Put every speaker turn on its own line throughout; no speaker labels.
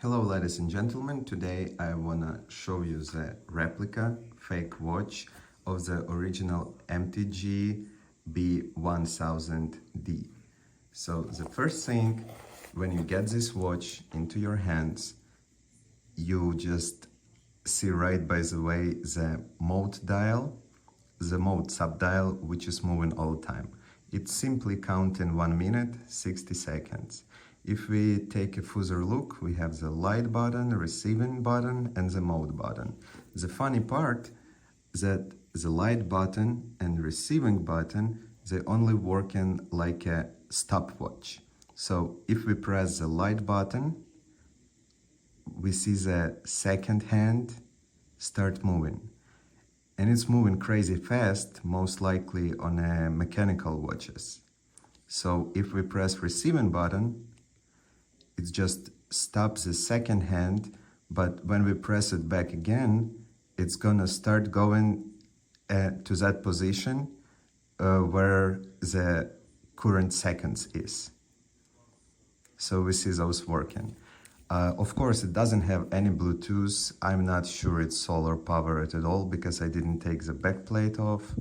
Hello ladies and gentlemen, today I wanna show you the replica fake watch of the original MTG-B1000D. So the first thing, when you get this watch into your hands, you just see right by the way the mode dial, the mode sub-dial, which is moving all the time. It's simply counting 1 minute, 60 seconds. If we take a further look, we have the light button, receiving button, and the mode button. The funny part that the light button and receiving button, they only working like a stopwatch. So if we press the light button, we see the second hand start moving. And it's moving crazy fast, most likely on mechanical watches. So if we press receiving button, it just stops the second hand, but when we press it back again, it's gonna start going to that position where the current seconds is. So we see those working. Of course, it doesn't have any Bluetooth. I'm not sure it's solar powered at all because I didn't take the backplate off.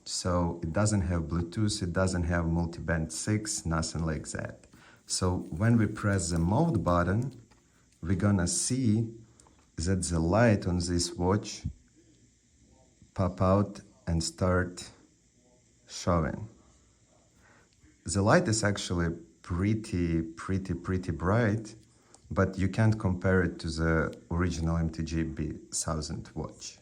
So it doesn't have Bluetooth, it doesn't have multiband 6, nothing like that. So when we press the mode button, we're gonna see that the light on this watch pop out and start showing. The light is actually pretty bright, but you can't compare it to the original MTG-B1000 watch.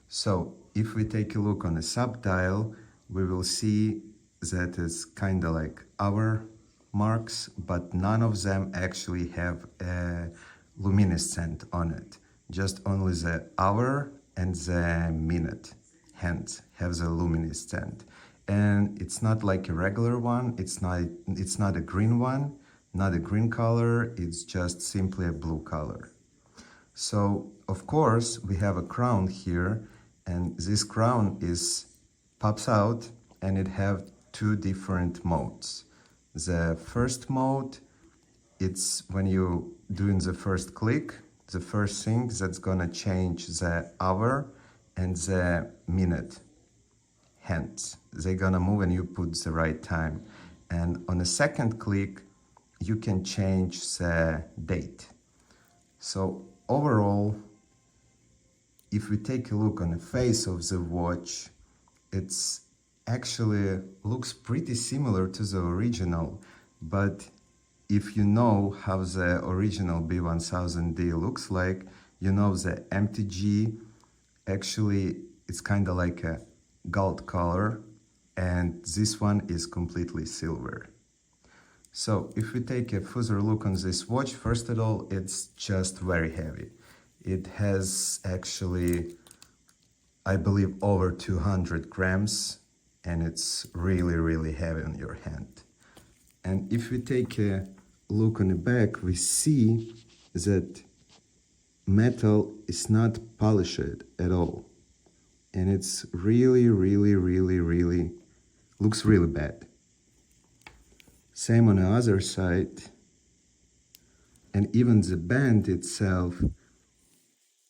So if we take a look on the sub-dial, we will see that it's kind of like hour marks, but none of them actually have a luminescent on it. Just only the hour and the minute hands have the luminescent. And it's not like a regular one, it's not a green one, not a green color, it's just simply a blue color. So of course we have a crown here, and this crown pops out and it have two different modes. The first mode, it's when you doing the first click, the first thing that's gonna change the hour and the minute hands. They're gonna move and you put the right time. And on the second click, you can change the date. So overall, if we take a look on the face of the watch, it's actually looks pretty similar to the original, but if you know how the original B1000D looks like, you know the MTG actually it's kind of like a gold color, and this one is completely silver. So if we take a further look on this watch, first of all, it's just very heavy. It has actually, I believe, over 200 grams, and it's really heavy on your hand. And if we take a look on the back, we see that metal is not polished at all. And it's really looks really bad. Same on the other side. And even the band itself,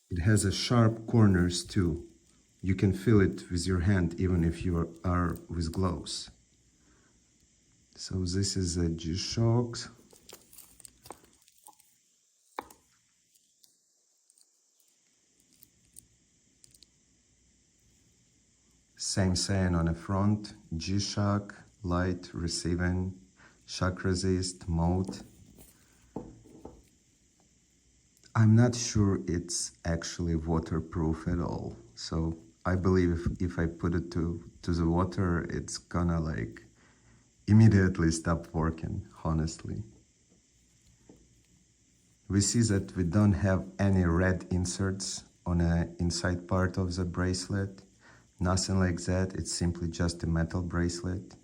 it has a sharp corners too. You can feel it with your hand even if you are with gloves. So this is a G-Shock. Same saying on the front, G-Shock, light, receiving, shock resist, mode. I'm not sure it's actually waterproof at all. So I believe if I put it to the water, it's gonna like immediately stop working, honestly. We see that we don't have any red inserts on the inside part of the bracelet. Nothing like that, it's simply just a metal bracelet.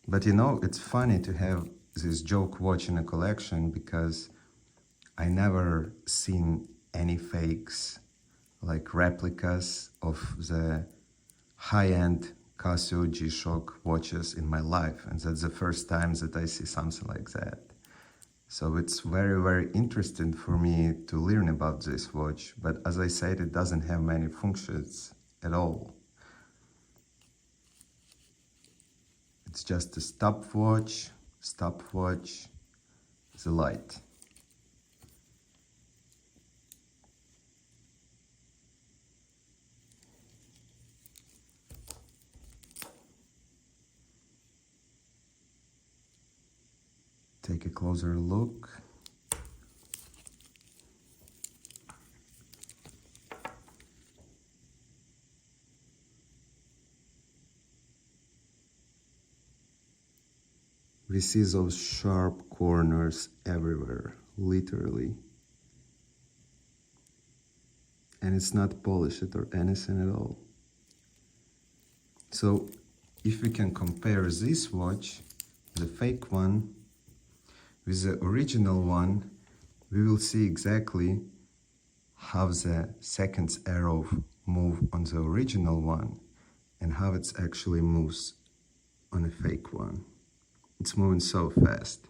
But you know, it's funny to have this joke watch in a collection because I never seen any fakes like replicas of the high-end CASIO G-Shock watches in my life, and that's the first time that I see something like that. So it's very, very interesting for me to learn about this watch, but as I said, it doesn't have many functions at all. It's just a stopwatch, the light. Take a closer look. We see those sharp corners everywhere, literally. And it's not polished or anything at all. So if we can compare this watch, the fake one, with the original one, we will see exactly how the seconds arrow move on the original one and how it actually moves on a fake one. It's moving so fast.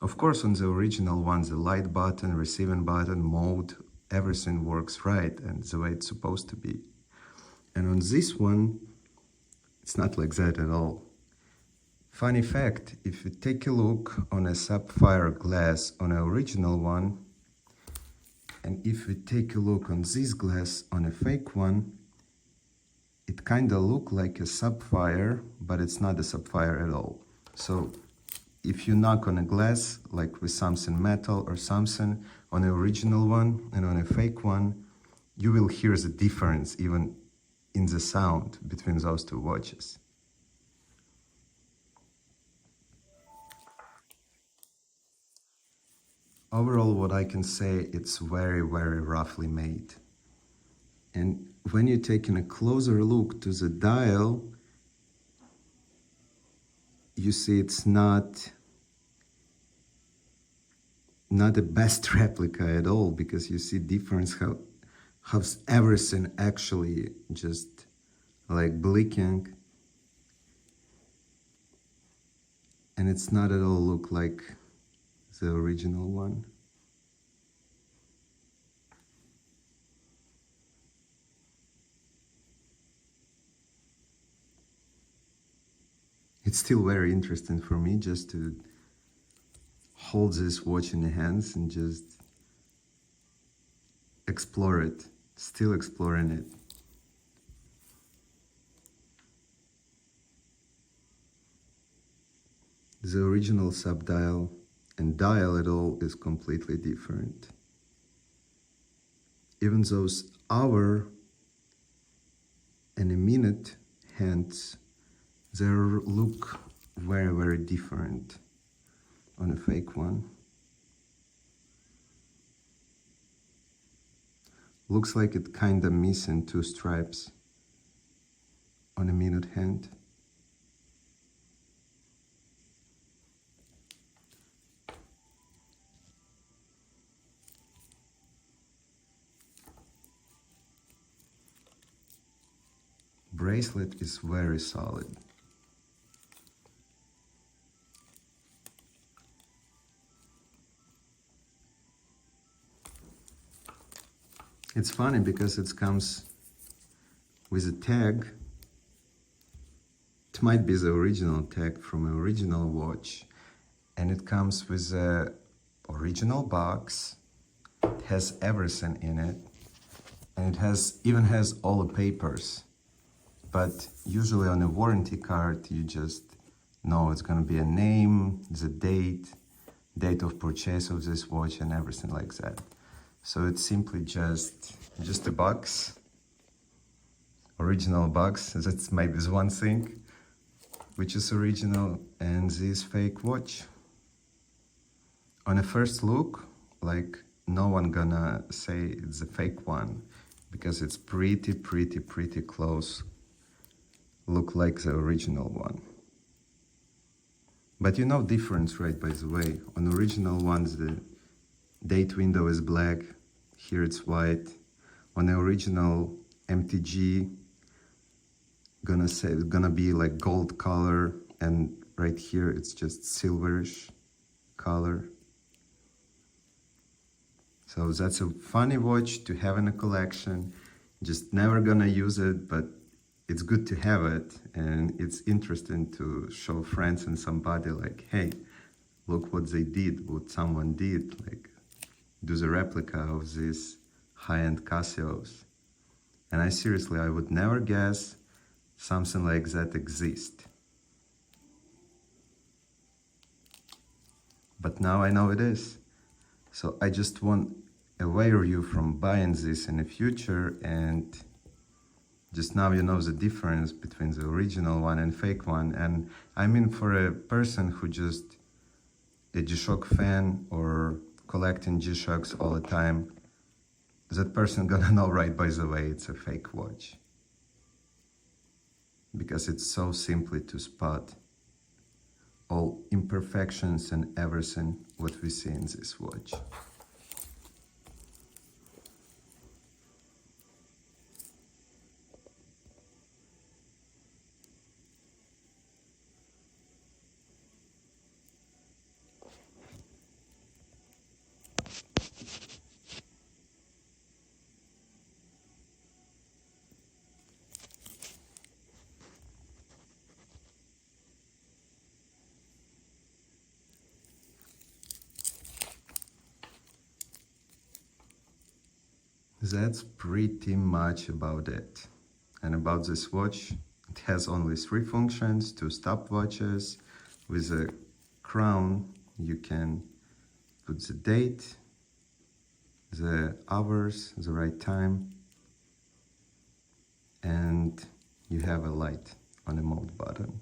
Of course, on the original one, the light button, receiving button, mode, everything works right and the way it's supposed to be. And on this one, it's not like that at all. Funny fact, if you take a look on a sapphire glass on an original one, and if we take a look on this glass on a fake one, it kind of look like a sapphire, but it's not a sapphire at all. So if you knock on a glass, like with something metal or something, on the original one and on a fake one, you will hear the difference even in the sound between those two watches. Overall, what I can say, it's very, very roughly made. And when you're taking a closer look to the dial, you see it's not the best replica at all, because you see difference how everything actually just like blinking, and it's not at all look like the original one. It's still very interesting for me just to hold this watch in the hands and just explore it, still exploring it. The original subdial and dial at all is completely different. Even those hour and a minute hands, they look very, very different on a fake one. Looks like it kinda missing two stripes on a minute hand. Bracelet is very solid. It's funny because it comes with a tag. It might be the original tag from an original watch, and it comes with a original box. It has everything in it, and it even has all the papers. But usually on a warranty card, you just know it's gonna be a name, the date of purchase of this watch, and everything like that. So it's simply just a box, original box. That's maybe the one thing which is original, and this fake watch. On a first look, like, no one gonna say it's a fake one, because it's pretty close. Look like the original one. But you know difference, right, by the way. On original ones, the date window is black, here it's white. On the original MTG, gonna be like gold color, and right here it's just silverish color. So that's a funny watch to have in a collection. Just never gonna use it, but it's good to have it, and it's interesting to show friends and somebody like, hey, look what they did, what someone did, like do the replica of these high-end Casios. And I would never guess something like that exists. But now I know it is. So I just want aware you from buying this in the future, and just now you know the difference between the original one and fake one. And I mean, for a person who just a G-Shock fan or collecting G-Shocks all the time, that person gonna know right by the way it's a fake watch. Because it's so simply to spot all imperfections and everything what we see in this watch. That's pretty much about it. And about this watch, it has only 3 functions, 2 stopwatches. With a crown, you can put the date, the hours, the right time, and you have a light on the mode button.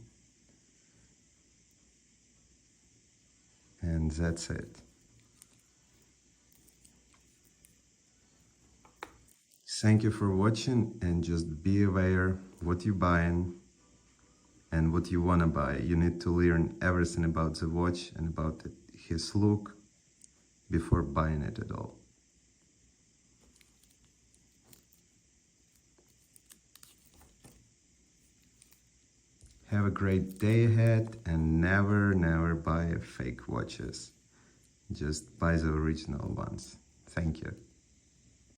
And that's it. Thank you for watching, and just be aware what you're buying and what you want to buy. You need to learn everything about the watch and about his look before buying it at all. Have a great day ahead, and never buy fake watches. Just buy the original ones. Thank you.